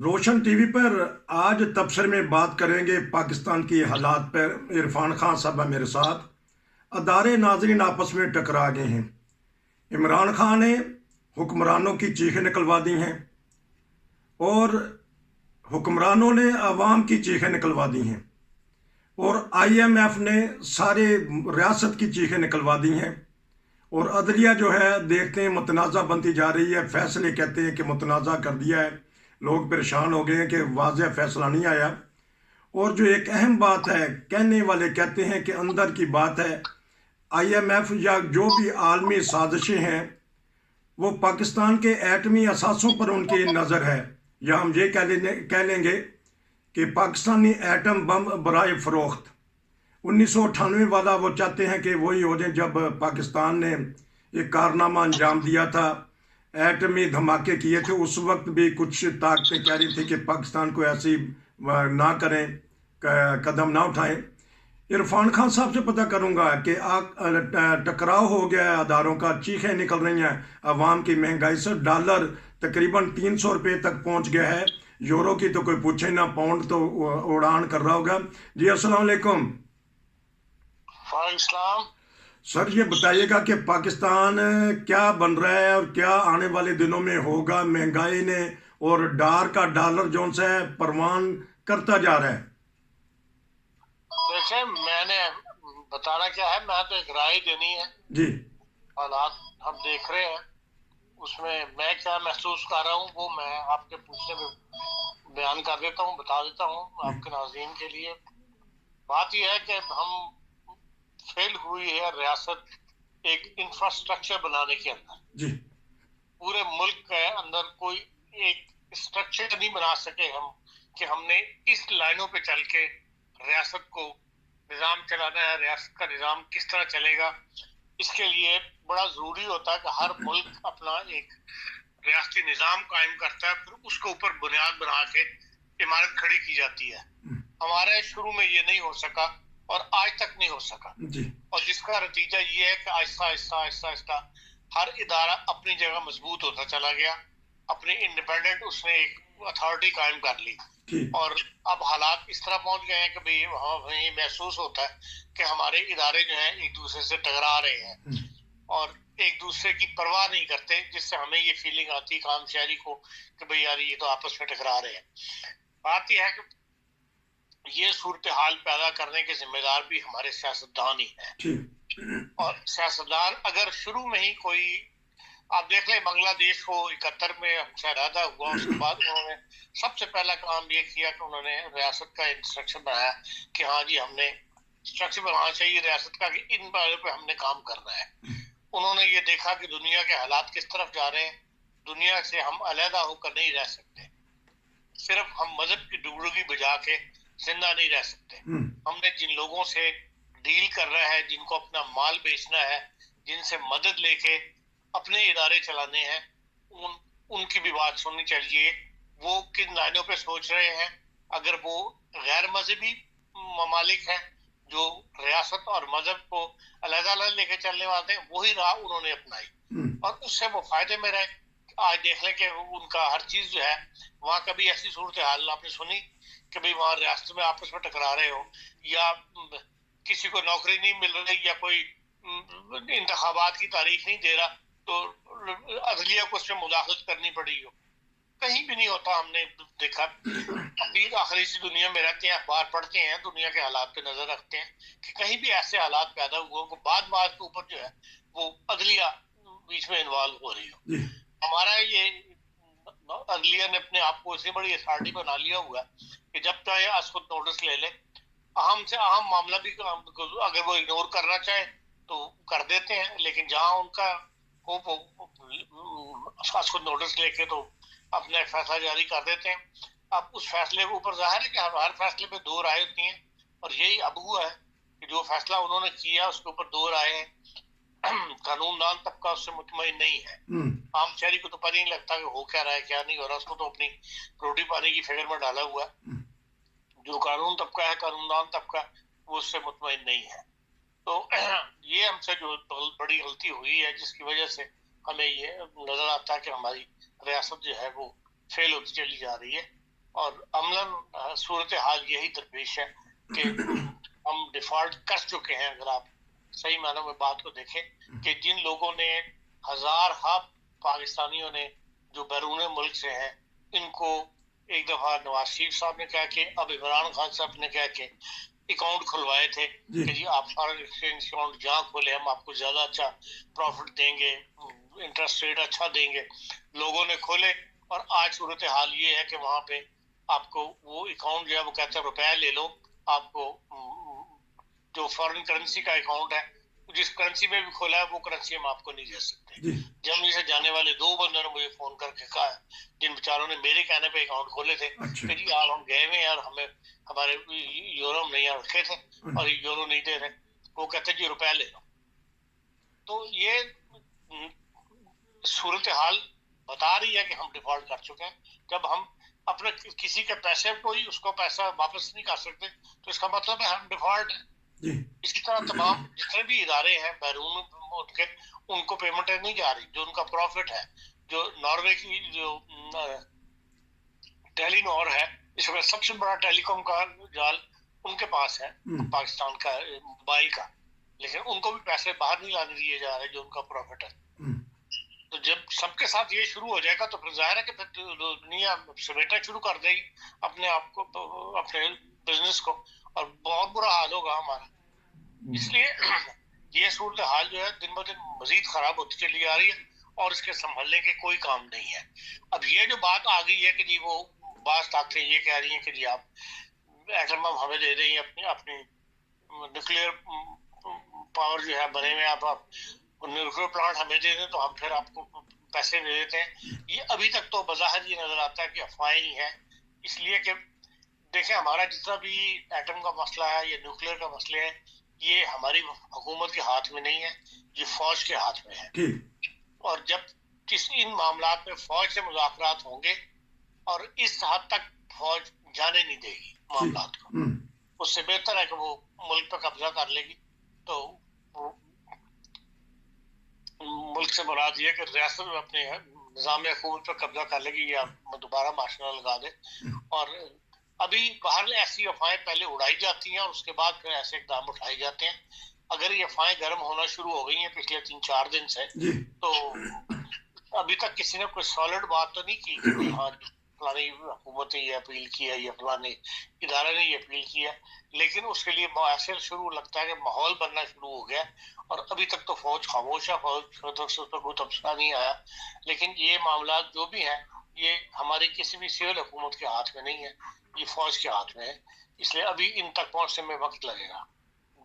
روشن T V پر آج تبصرے میں بات کریں گے پاکستان کی حالات پر۔ عرفان خان صاحب میرے ساتھ۔ ادارے ناظرین آپس میں ٹکرا گئے ہیں۔ عمران خان نے حکمرانوں کی چیخیں نکلوا دی ہیں اور حکمرانوں نے عوام کی چیخیں نکلوا دی ہیں، اور آئی ایم ایف نے سارے ریاست کی چیخیں نکلوا دی ہیں، اور عدلیہ جو ہے دیکھتے ہیں متنازع بنتی جا رہی ہے۔ فیصلے کہتے ہیں کہ متنازع کر دیا ہے، لوگ پریشان ہو گئے ہیں کہ واضح فیصلہ نہیں آیا۔ اور جو ایک اہم بات ہے، کہنے والے کہتے ہیں کہ اندر کی بات ہے، آئی ایم ایف یا جو بھی عالمی سازشیں ہیں وہ پاکستان کے ایٹمی اثاثوں پر ان کی نظر ہے، یا ہم یہ کہہ لیں گے کہ پاکستانی ایٹم بم برائے فروخت 1998 والا وہ چاہتے ہیں کہ وہی ہو جائے جب پاکستان نے ایک کارنامہ انجام دیا تھا، ایٹمی دھماکے کیے تھے۔ اس وقت بھی کچھ طاقتیں کہہ رہی تھی کہ پاکستان کو ایسی نہ کریں، قدم نہ اٹھائیں۔ عرفان خان صاحب سے پتہ کروں گا کہ ٹکراؤ ہو گیا ہے اداروں کا، چیخیں نکل رہی ہیں عوام کی مہنگائی سے۔ ڈالر تقریباً 300 روپے تک پہنچ گیا ہے، یورو کی تو کوئی پوچھے نہ، پاؤنڈ تو اڑان کر رہا ہوگا۔ جی السلام علیکم۔ وعلیکم السلام۔ سر یہ بتائیے گا کہ پاکستان کیا بن رہا ہے اور کیا آنے والے دنوں میں ہوگا؟ مہنگائی نے اور ڈالر جون سے پروان کرتا جا رہا ہے۔ دیکھیں، میں نے بتانا کیا ہے، میں تو ایک رائے دینی ہے۔ جی حالات ہم دیکھ رہے ہیں، اس میں میں کیا محسوس کر رہا ہوں وہ میں آپ کے پوچھنے میں بیان کر دیتا ہوں، بتا دیتا ہوں آپ کے ناظرین کے لیے۔ بات یہ ہے کہ ہم فیل ہوئی ہے ریاست ایک انفراسٹرکچر بنانے کے اندر۔ جی پورے ملک کے اندر کوئی ایک اسٹرکچر نہیں بنا سکے ہم کہ ہم نے اس لائنوں پہ چل کے ریاست کو نظام چلانا ہے، ریاست کا نظام کس طرح چلے گا۔ اس کے لیے بڑا ضروری ہوتا ہے کہ ہر ملک اپنا ایک ریاستی نظام قائم کرتا ہے، پھر اس کے اوپر بنیاد بنا کے عمارت کھڑی کی جاتی ہے۔ ہمارے شروع میں یہ نہیں ہو سکا اور آج تک نہیں ہو سکا، جی اور جس کا نتیجہ یہ ہے کہ آہستہ آہستہ آہستہ آہستہ ہر ادارہ اپنی جگہ مضبوط ہوتا چلا گیا، اپنی انڈیپینڈنٹ اس نے ایک اتھارٹی قائم کر لی، اور اب حالات اس طرح پہنچ گئے ہیں کہ بھئی ہمیں یہ محسوس ہوتا ہے کہ ہمارے ادارے جو ہیں ایک دوسرے سے ٹکرا رہے ہیں اور ایک دوسرے کی پرواہ نہیں کرتے، جس سے ہمیں یہ فیلنگ آتی ہے عام شہری کو کہ بھئی یار یہ تو آپس میں ٹکرا رہے ہیں۔ بات یہ ہے کہ یہ صورتحال پیدا کرنے کے ذمہ دار بھی ہمارے سیاستدان ہی ہیں، اور سیاستدان اگر شروع میں ہی کوئی، آپ دیکھ لیں بنگلہ دیش کو 71 میں شہزادہ ہوا، اس کے بعد انہوں نے سب سے پہلا کام یہ کیا کہ انہوں نے ریاست کا انسٹرکشن بنایا کہ ہاں جی ہم نے اسٹرکچر بنانا چاہیے ریاست کا کہ ان بارے پہ ہم نے کام کرنا ہے۔ انہوں نے یہ دیکھا کہ دنیا کے حالات کس طرف جا رہے ہیں، دنیا سے ہم علیحدہ ہو کر نہیں رہ سکتے، صرف ہم مذہب کی ڈگڈگی بجا کے زندہ نہیں رہ سکتے۔ ہم نے جن لوگوں سے ڈیل کر رہا ہے، جن کو اپنا مال بیچنا ہے، جن سے مدد لے کے اپنے ادارے چلانے ہیں، ان کی بھی بات سننی چاہیے، وہ کن لائنوں پہ سوچ رہے ہیں۔ اگر وہ غیر مذہبی ممالک ہیں جو ریاست اور مذہب کو علیحدہ علیحدہ لے کے چلنے والے ہیں، وہی راہ انہوں نے اپنائی اور اس سے وہ فائدے میں رہے۔ آج دیکھ لیں کہ ان کا ہر چیز جو ہے، وہاں کبھی ایسی صورتحال آپ نے سنی کہ بھئی وہاں ریاست میں آپس میں ٹکرا رہے ہو، یا کسی کو نوکری نہیں مل رہی، یا کوئی انتخابات کی تاریخ نہیں دے رہا تو عدلیہ کو اس میں مداخلت کرنی پڑی ہو، کہیں بھی نہیں ہوتا۔ ہم نے دیکھا، ابھی آخری سی دنیا میں رہتے ہیں، اخبار پڑھتے ہیں، دنیا کے حالات پہ نظر رکھتے ہیں کہ کہیں بھی ایسے حالات پیدا ہوئے کہ بعد کے اوپر جو ہے وہ عدلیہ بیچ میں انوالو ہو رہی ہو۔ ہمارا یہ عدلیہ نے اپنے آپ کو اتنی بڑی اتھارٹی بنا لیا ہوا ہے کہ جب چاہے از خود نوٹس لے لے، اہم سے اہم معاملہ بھی اگر وہ اگنور کرنا چاہے تو کر دیتے ہیں، لیکن جہاں ان کا از خود نوٹس لے کے تو اپنا فیصلہ جاری کر دیتے ہیں۔ اب اس فیصلے کے اوپر ظاہر ہے کہ ہر فیصلے پہ دو رائے ہوتی ہیں، اور یہی اب ہوا ہے کہ جو فیصلہ انہوں نے کیا اس کے اوپر دو رائے ہیں۔ قانون دان طبقہ اس سے مطمئن نہیں ہے، عام شہری کو تو پتہ نہیں لگتا کہ ہو کیا رہا ہے کیا نہیں ہو رہا، اس کو تو اپنی روٹی پانی کی فکر میں ڈالا ہوا ہے۔ جو قانون طبقہ ہے، قانون دان طبقہ، وہ اس سے مطمئن نہیں ہے۔ تو یہ ہم سے جو بڑی غلطی ہوئی ہے، جس کی وجہ سے ہمیں یہ نظر آتا ہے کہ ہماری ریاست جو ہے وہ فیل ہوتی چلی جا رہی ہے۔ اور عملاً صورتحال یہی درپیش ہے کہ ہم ڈیفالٹ کر چکے ہیں. اگر آپ صحیح معنوں میں بات کو دیکھیں کہ جن لوگوں نے ہزارہا پاکستانیوں نے جو بیرون ملک سے ہیں ان کو ایک دفعہ نواز شریف صاحب نے کہا کہ اب عمران خان صاحب نے کہا کہ اکاؤنٹ کھلوائے تھے کہ جی آپ فارن ایکسچینج اکاؤنٹ جہاں کھولے ہم آپ کو زیادہ اچھا پروفٹ دیں گے, انٹرسٹ ریٹ اچھا دیں گے. لوگوں نے کھولے اور آج صورتحال یہ ہے کہ وہاں پہ آپ کو وہ اکاؤنٹ جو ہے وہ کہتے ہیں روپے لے لو, آپ کو جو فارن کرنسی کا اکاؤنٹ ہے جس کرنسی میں بھی کھولا ہے وہ کرنسی ہم آپ کو نہیں دے سکتے. جرمنی سے جانے والے 2 بندوں نے مجھے فون کر کے کہا جن بیچاروں نے میرے کہنے پہ اکاؤنٹ کھولے تھے کہ جی یار ہم گئے ہوئے اور ہمیں ہمارے یورو نہیں رکھے تھے اور یورو نہیں دے رہے, وہ کہتے جی روپے لے لو. تو یہ صورتحال بتا رہی ہے کہ ہم ڈیفالٹ کر چکے ہیں. جب ہم اپنے کسی کے پیسے کو ہی اس کو پیسہ واپس نہیں کر سکتے تو اس کا مطلب ہے ہم ڈیفالٹ ہیں. اسی طرح تمام جتنے بھی ادارے ہیں بیرون ملک کے ان کو پیمنٹیں نہیں جا رہی. جو ان کا پروفٹ ہے, جو ناروے کی جو ٹیلی نور ہے اس میں سب سے بڑا ٹیلی کام کا جال ان کے پاس ہے پاکستان کا موبائل کا, لیکن ان کو بھی پیسے باہر نہیں لانے دیے جا رہے جو ان کا پروفٹ ہے. تو جب سب کے ساتھ یہ شروع ہو جائے گا تو پھر ظاہر ہے کہ پھر دنیا سمیٹنا شروع کر دے گی اپنے آپ کو, اپنے بزنس کو, اور بہت برا حال ہوگا ہمارا. اس لیے یہ صورتحال جو ہے دن بہ دن مزید خراب ہوتی چلی آ رہی ہے اور اس کے سنبھلنے کے کوئی کام نہیں ہے. اب یہ جو بات آ گئی ہے کہ جی وہ بعض طاقتیں یہ کہہ رہی ہیں کہ جی آپ ایٹم بم ہمیں دے دیں, اپنی نیوکلیئر پاور جو ہے بنے ہوئے آپ نیوکلیئر پلانٹ ہمیں دے دیں تو ہم پھر آپ کو پیسے دے دیتے ہیں. یہ ابھی تک تو بظاہر یہ نظر آتا ہے کہ افواہیں ہی ہیں. اس لیے کہ دیکھیں ہمارا جتنا بھی ایٹم کا مسئلہ ہے یا نیوکلیئر کا مسئلہ ہے یہ ہماری حکومت کے ہاتھ میں نہیں ہے, یہ فوج کے ہاتھ میں ہے. اور جب ان معاملات میں فوج سے مذاکرات ہوں گے اور اس حد تک فوج جانے نہیں دے گی معاملات کو, اس سے بہتر ہے کہ وہ ملک پہ قبضہ کر لے گی. تو ملک سے مراد یہ کہ ریاست میں اپنے نظام حکومت پہ قبضہ کر لے گی یا دوبارہ مارشل لگا دے. اور ابھی باہر ایسی افواہیں پہلے اڑائی جاتی ہیں اور اس کے بعد پھر ایسے اقدام اٹھائے جاتے ہیں. اگر یہ افواہیں گرم ہونا شروع ہو گئی ہیں پچھلے 3-4 دن سے تو ابھی تک کسی نے کوئی سالڈ بات تو نہیں کی کہ ہاں فلانی حکومت نے یہ اپیل کی ہے یا فلانے ادارے نے یہ اپیل کی ہے, لیکن اس کے لیے مؤثر شروع لگتا ہے کہ ماحول بننا شروع ہو گیا. اور ابھی تک تو فوج خاموش ہے, فوج سے کوئی تبصرہ نہیں آیا. لیکن یہ معاملات جو بھی ہیں یہ ہماری کسی بھی سول حکومت کے ہاتھ میں نہیں ہے, یہ فوج کے ہاتھ میں ہے. اس لیے ابھی ان تک پہنچنے میں وقت لگے گا.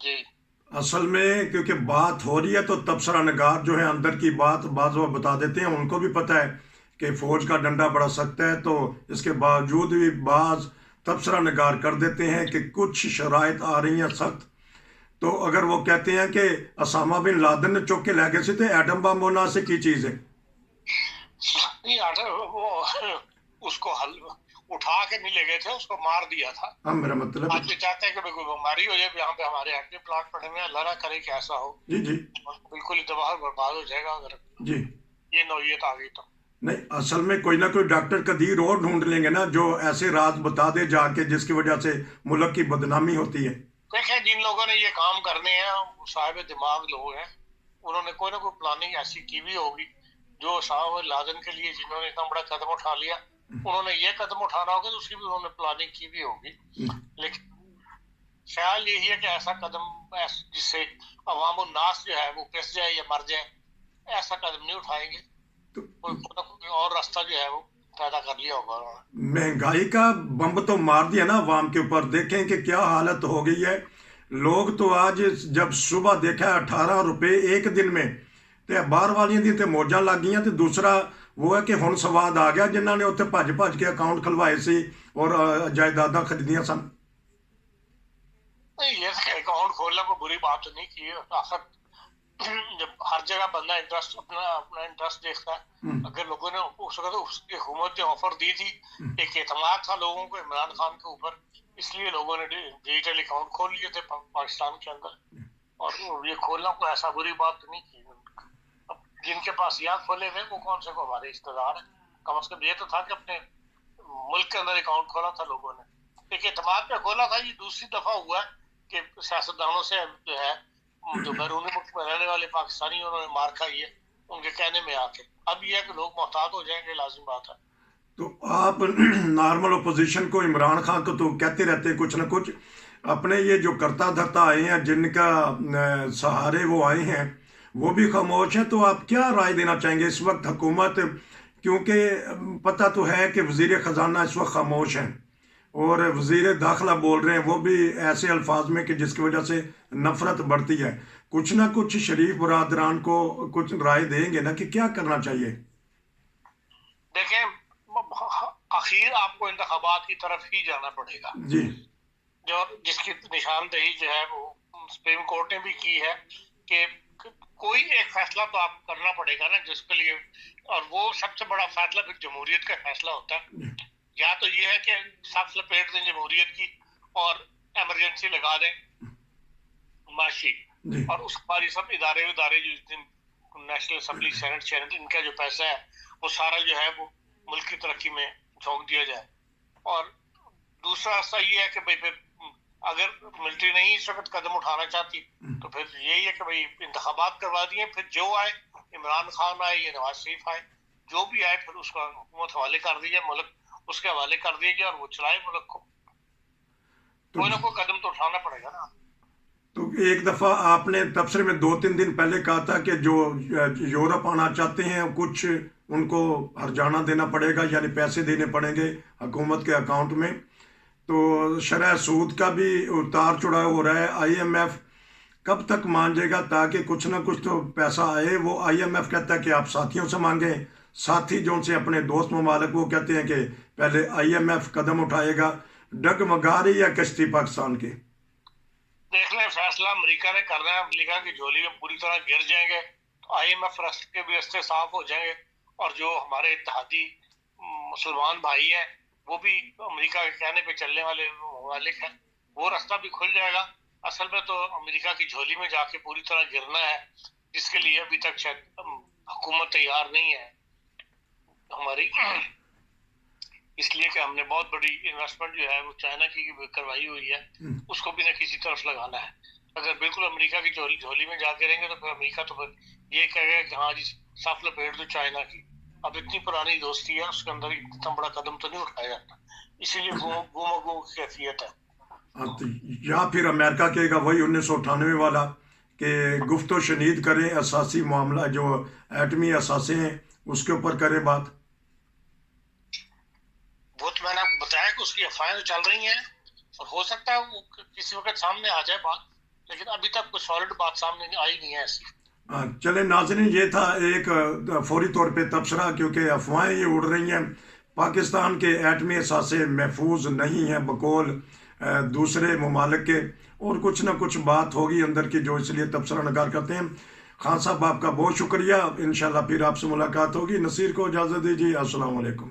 جی اصل میں کیونکہ بات ہو رہی ہے تو تبصرہ نگار جو ہے اندر کی بات بعض وہ بتا دیتے ہیں, ان کو بھی پتہ ہے کہ فوج کا ڈنڈا بڑا سخت ہے, تو اس کے باوجود بھی بعض تبصرہ نگار کر دیتے ہیں کہ کچھ شرائط آ رہی ہیں سخت. تو اگر وہ کہتے ہیں کہ اسامہ بن لادن نے چوک کے لے گئے تھے ایٹم بم ہونا سے کی چیز ہے وہ اس کو اٹھا کے نہیں لے گئے تھے, اس کو مار دیا تھا. ہاں میرا مطلب آج بھی چاہتے ہیں کہ کوئی بیماری ہو جائے یہاں پہ ہمارے ایٹمی پلانٹ پڑے ہوئے ہیں, اللہ نہ کرے کہ ایسا ہو. جی بالکل ہی تباہ برباد ہو جائے گا اگر جی یہ نوعیت آ گئی تو. نہیں, اصل میں کوئی نہ کوئی ڈاکٹر قدیر اور ڈھونڈ لیں گے نا جو ایسے راز بتا دے جا کے جس کی وجہ سے ملک کی بدنامی ہوتی ہے. دیکھیں جن لوگوں نے یہ کام کرنے ہیں صاحب دماغ لوگ ہیں, انہوں نے کوئی نہ کوئی پلاننگ ایسی کی بھی ہوگی. جو صاحب لادن کے لیے جنہوں نے اتنا بڑا قدم اٹھا لیا انہوں نے یہ قدم اٹھانا ہوگا تو اس کی بھی انہوں نے پلاننگ کی بھی ہوگی. لیکن خیال یہی ہے کہ ایسا قدم جس سے عوام الناس جو ہے وہ پس جائے یا مر جائے, ایسا قدم نہیں اٹھائیں گے. کوئی اور راستہ جو ہے وہ پیدا کر لیا ہوگا. مہنگائی کا بمب تو مار دیا نا عوام کے اوپر. دیکھیں کہ کیا حالت ہو گئی ہے. لوگ تو آج جب صبح دیکھا 18 روپے ایک دن میں تے باہر والیاں دی تے موجاں لگ گئیاں, تے دوسرا وہ ہے کہ ہن سواد آ گیا جنہاں نے اتنے بھج کے اکاؤنٹ کھلوائے سی اور جائیداداں خریدیاں سن. نہیں, یہ اکاؤنٹ کھولنا کوئی بری بات تو نہیں کی. آخر جب ہر جگہ بندہ انٹرسٹ اپنا انٹرسٹ دیکھتا ہے. اگر لوگوں نے اس وقت اس کی حکومت نے آفر دی تھی, ایک اعتماد تھا لوگوں کو عمران خان کے اوپر, اس لیے لوگوں نے ڈیجیٹل اکاؤنٹ کھول لیے تھے پاکستان کے اندر. اور یہ کھولنا کوئی ایسا بری بات تو نہیں کی. جن کے پاس یہاں کھولے ہوئے وہ کون سے کو ہمارے رشتے دار ہیں. کم از کم یہ تو تھا کہ اپنے ملک کے اندر اکاؤنٹ کھولا تھا لوگوں نے، ایک اعتماد پہ کھولا تھا. یہ دوسری دفعہ ہوا ہے کہ سیاستدانوں سے جو ہے جو بیرونی ملک میں رہنے والے پاکستانی انہوں نے مار کھائی ہے ان کے کہنے میں آ کے. اب یہ ہے کہ لوگ محتاط ہو جائیں گے، لازم بات ہے. تو آپ نارمل اپوزیشن کو، عمران خان کو تو کہتے رہتے ہیں کچھ نہ کچھ، اپنے یہ جو کرتا دھرتا آئے ہیں جن کا سہارے وہ آئے ہیں وہ بھی خاموش ہیں. تو آپ کیا رائے دینا چاہیں گے اس وقت حکومت، کیونکہ پتہ تو ہے کہ وزیر خزانہ اس وقت خاموش ہیں اور وزیر داخلہ بول رہے ہیں وہ بھی ایسے الفاظ میں کہ جس کی وجہ سے نفرت بڑھتی ہے. کچھ نہ کچھ شریف برادران کو کچھ رائے دیں گے نا کہ کیا کرنا چاہیے؟ دیکھیں اخیر آپ کو انتخابات کی طرف ہی جانا پڑے گا جی، جو جس کی نشاندہی جو ہے وہ سپریم کورٹ نے بھی کی ہے کہ کوئی ایک فیصلہ تو آپ کرنا پڑے گا نا جس کے لیے، اور وہ سب سے بڑا فیصلہ پھر جمہوریت کا فیصلہ ہوتا ہے. یا تو یہ ہے کہ سب لپیٹ دیں جمہوریت کی اور ایمرجنسی لگا دیں معاشی، اور اس ہماری سب ادارے جو نیشنل اسمبلی، سینٹ ان کا جو پیسہ ہے وہ سارا جو ہے وہ ملک کی ترقی میں جھونک دیا جائے. اور دوسرا راستہ یہ ہے کہ بھائی پھر اگر ملٹری نہیں اس وقت قدم اٹھانا چاہتی تو پھر یہی ہے کہ بھائی انتخابات کروا دیے، پھر جو آئے، عمران خان آئے یا نواز شریف آئے، جو بھی آئے پھر اس کا حکومت حوالے کر دی جائے، ملک اس کے حوالے کر دیا جائے اور وہ چلائے ملک کو. کوئی نہ کوئی قدم تو اٹھانا پڑے گا نا. تو ایک دفعہ آپ نے تبصرے میں 2-3 دن پہلے کہا تھا کہ جو یورپ آنا چاہتے ہیں کچھ ان کو ہرجانہ دینا پڑے گا، یعنی پیسے دینے پڑیں گے حکومت کے اکاؤنٹ میں. تو شرح سود کا بھی اتار چڑھاؤ ہو رہا ہے. آئی ایم ایف کب تک مان جائے گا تاکہ کچھ نہ کچھ تو پیسہ آئے؟ وہ آئی ایم ایف کہتا ہے کہ آپ ساتھیوں سے مانگیں، ساتھی جو ان سے اپنے دوست ممالک وہ کہتے ہیں کہ پہلے آئی ایم ایف قدم اٹھائے گا. ڈگمگا رہی ہے کشتی پاکستان کی. دیکھ لیں فیصلہ امریکہ نے کرنا ہے، امریکہ کی جھولی میں پوری طرح گر جائیں گے تو آئی ایم ایف کے بھی راستے صاف ہو جائیں گے، اور جو ہمارے اتحادی مسلمان بھائی ہیں وہ بھی امریکہ کے کہنے پہ چلنے والے ممالک ہیں، وہ راستہ بھی کھل جائے گا. اصل میں تو امریکہ کی جھولی میں جا کے پوری طرح گرنا ہے، جس کے لیے ابھی تک شاید حکومت تیار نہیں ہے ہماری، اس لیے کہ ہم نے بہت بڑی انویسٹمنٹ جو ہے وہ چائنا کی کروائی ہوئی ہے، اس کو بھی نہ کسی طرف لگانا ہے. اگر بالکل امریکہ کی جھولی میں جا کے رہیں گے تو پھر امریکہ تو پھر یہ کہے گا کہ ہاں جی صف لپیٹ دو چائنا کی. اب اتنی پرانی دوستی ہے اس کے اندر اتنا بڑا قدم تو نہیں اٹھایا جاتا، اسی لیے گو کی کیفیت ہے. یا پھر امریکہ کہے گا وہی 1998 والا کہ گفت و شنید کریں، اساسی معاملہ جو ایٹمی اثاثے ہیں اس کے اوپر کریں بات. وہ تو میں نے آپ کو بتایا کہ اس کی افواہیں چل رہی ہیں اور ہو سکتا ہے وہ کسی وقت سامنے آ جائے بات، لیکن ابھی تک کوئی سالڈ بات سامنے آئی نہیں ہے ایسی. چلے ناظرین، یہ تھا ایک فوری طور پہ تبصرہ، کیونکہ افواہیں یہ اڑ رہی ہیں پاکستان کے ایٹمی اثاثے محفوظ نہیں ہیں بقول دوسرے ممالک کے، اور کچھ نہ کچھ بات ہوگی اندر کی جو اس لیے تبصرہ نگار کرتے ہیں. خان صاحب آپ کا بہت شکریہ، انشاءاللہ پھر آپ سے ملاقات ہوگی. نصیر کو اجازت دیجیے، السلام علیکم.